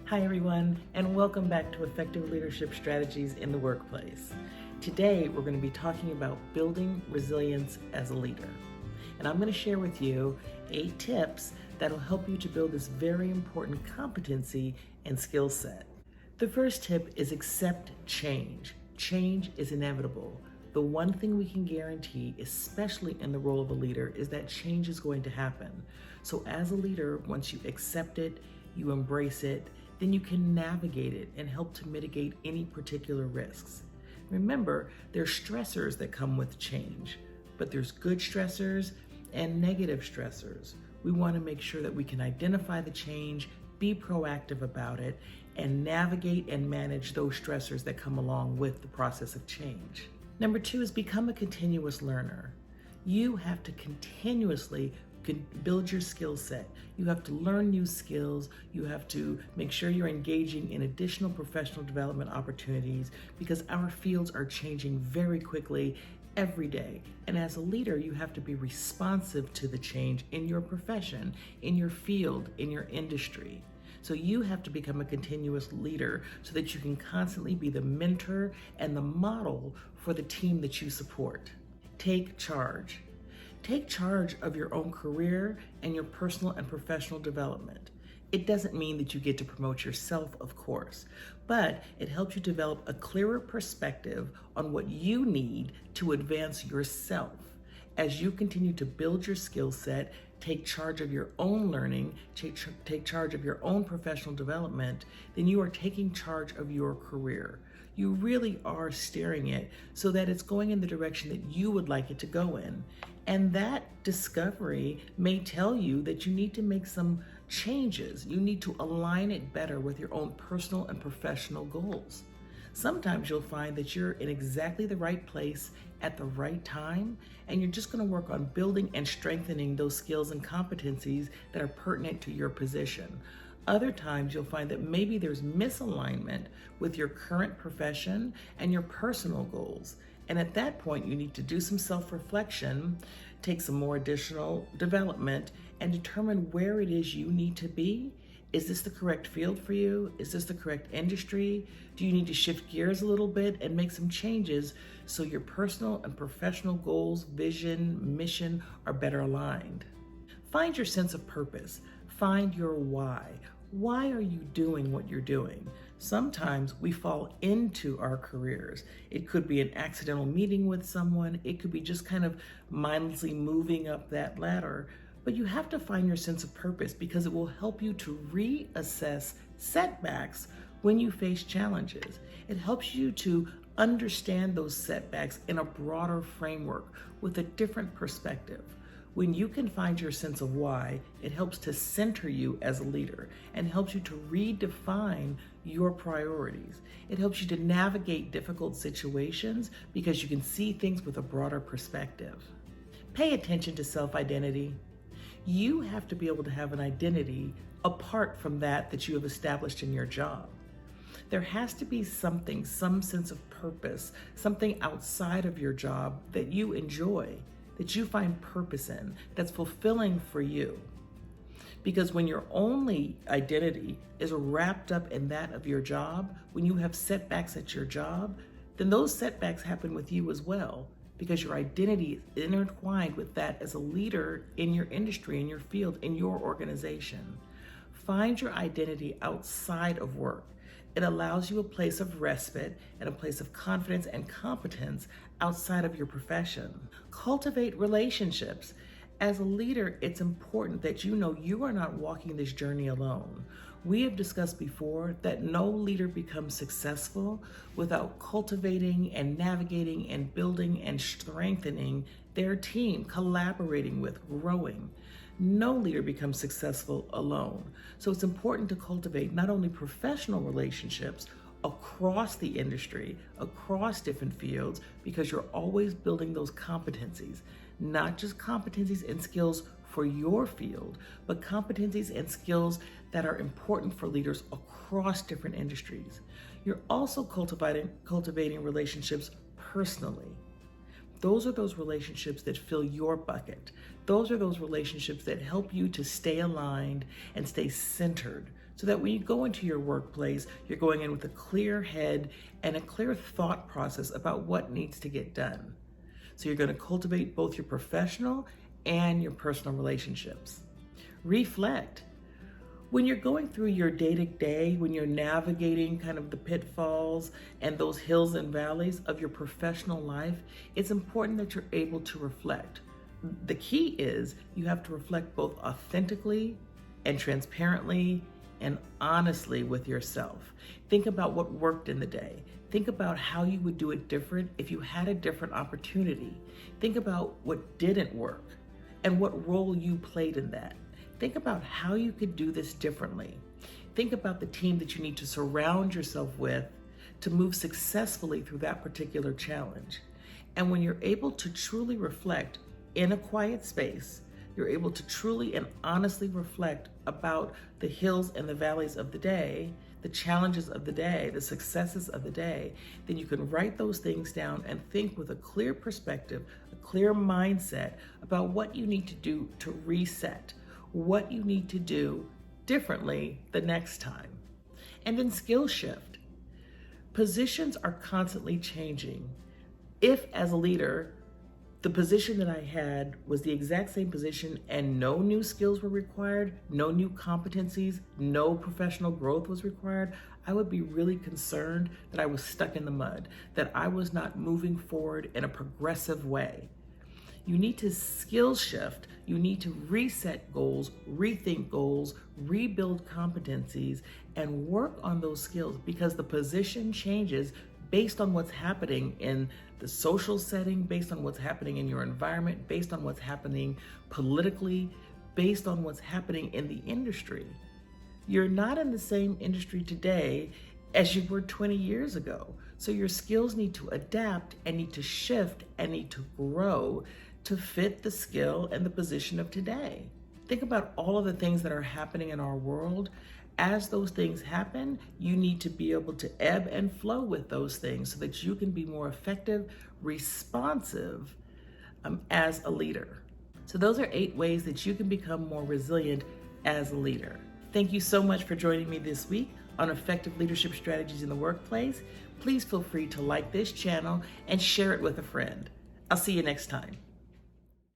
Hi everyone, and welcome back to Effective Leadership Strategies in the Workplace. Today we're going to be talking about building resilience as a leader. And I'm going to share with you 8 tips that will help you to build this very important competency and skill set. The first tip is accept change. Change is inevitable. The one thing we can guarantee, especially in the role of a leader, is that change is going to happen. So as a leader, once you accept it, you embrace it, then you can navigate it and help to mitigate any particular risks. Remember, there's stressors that come with change, but there's good stressors and negative stressors. We want to make sure that we can identify the change, be proactive about it, and navigate and manage those stressors that come along with the process of change. Number 2 is become a continuous learner. You have to continuously build your skill set. You have to learn new skills. You have to make sure you're engaging in additional professional development opportunities because our fields are changing very quickly every day. And as a leader, you have to be responsive to the change in your profession, in your field, in your industry. So you have to become a continuous leader so that you can constantly be the mentor and the model for the team that you support. Take charge. Take charge of your own career and your personal and professional development. It doesn't mean that you get to promote yourself, of course, but it helps you develop a clearer perspective on what you need to advance yourself. As you continue to build your skill set, take charge of your own learning, take charge of your own professional development, then you are taking charge of your career. You really are steering it so that it's going in the direction that you would like it to go in. And that discovery may tell you that you need to make some changes. You need to align it better with your own personal and professional goals. Sometimes you'll find that you're in exactly the right place at the right time, and you're just going to work on building and strengthening those skills and competencies that are pertinent to your position. Other times you'll find that maybe there's misalignment with your current profession and your personal goals. And at that point, you need to do some self-reflection, take some more additional development, and determine where it is you need to be. Is this the correct field for you? Is this the correct industry? Do you need to shift gears a little bit and make some changes so your personal and professional goals, vision, mission are better aligned? Find your sense of purpose. Find your why. Why are you doing what you're doing? Sometimes we fall into our careers. It could be an accidental meeting with someone. It could be just kind of mindlessly moving up that ladder. But you have to find your sense of purpose because it will help you to reassess setbacks when you face challenges. It helps you to understand those setbacks in a broader framework with a different perspective. When you can find your sense of why, it helps to center you as a leader and helps you to redefine your priorities. It helps you to navigate difficult situations because you can see things with a broader perspective. Pay attention to self-identity. You have to be able to have an identity apart from that you have established in your job. There has to be something, some sense of purpose, something outside of your job that you enjoy, that you find purpose in, that's fulfilling for you. Because when your only identity is wrapped up in that of your job, when you have setbacks at your job, then those setbacks happen with you as well, because your identity is intertwined with that as a leader in your industry, in your field, in your organization. Find your identity outside of work. It allows you a place of respite and a place of confidence and competence outside of your profession. Cultivate relationships. As a leader, it's important that you know you are not walking this journey alone. We have discussed before that no leader becomes successful without cultivating and navigating and building and strengthening their team, collaborating with, growing. No leader becomes successful alone. So it's important to cultivate not only professional relationships across the industry, across different fields, because you're always building those competencies, not just competencies and skills for your field, but competencies and skills that are important for leaders across different industries. You're also cultivating relationships personally. Those are those relationships that fill your bucket. Those are those relationships that help you to stay aligned and stay centered so that when you go into your workplace, you're going in with a clear head and a clear thought process about what needs to get done. So you're going to cultivate both your professional and your personal relationships. Reflect. When you're going through your day-to-day, when you're navigating kind of the pitfalls and those hills and valleys of your professional life, it's important that you're able to reflect. The key is you have to reflect both authentically and transparently and honestly with yourself. Think about what worked in the day. Think about how you would do it different if you had a different opportunity. Think about what didn't work and what role you played in that. Think about how you could do this differently. Think about the team that you need to surround yourself with to move successfully through that particular challenge. And when you're able to truly reflect in a quiet space, you're able to truly and honestly reflect about the hills and the valleys of the day, the challenges of the day, the successes of the day, then you can write those things down and think with a clear perspective, a clear mindset about what you need to do to reset, what you need to do differently the next time. And then skill shift. Positions are constantly changing. If, as a leader, the position that I had was the exact same position and no new skills were required, no new competencies, no professional growth was required, I would be really concerned that I was stuck in the mud, that I was not moving forward in a progressive way. You need to skill shift. You need to reset goals, rethink goals, rebuild competencies, and work on those skills because the position changes based on what's happening in the social setting, based on what's happening in your environment, based on what's happening politically, based on what's happening in the industry. You're not in the same industry today as you were 20 years ago. So your skills need to adapt and need to shift and need to grow to fit the skill and the position of today. Think about all of the things that are happening in our world. As those things happen, you need to be able to ebb and flow with those things so that you can be more effective, responsive as a leader. So those are 8 ways that you can become more resilient as a leader. Thank you so much for joining me this week on Effective Leadership Strategies in the Workplace. Please feel free to like this channel and share it with a friend. I'll see you next time.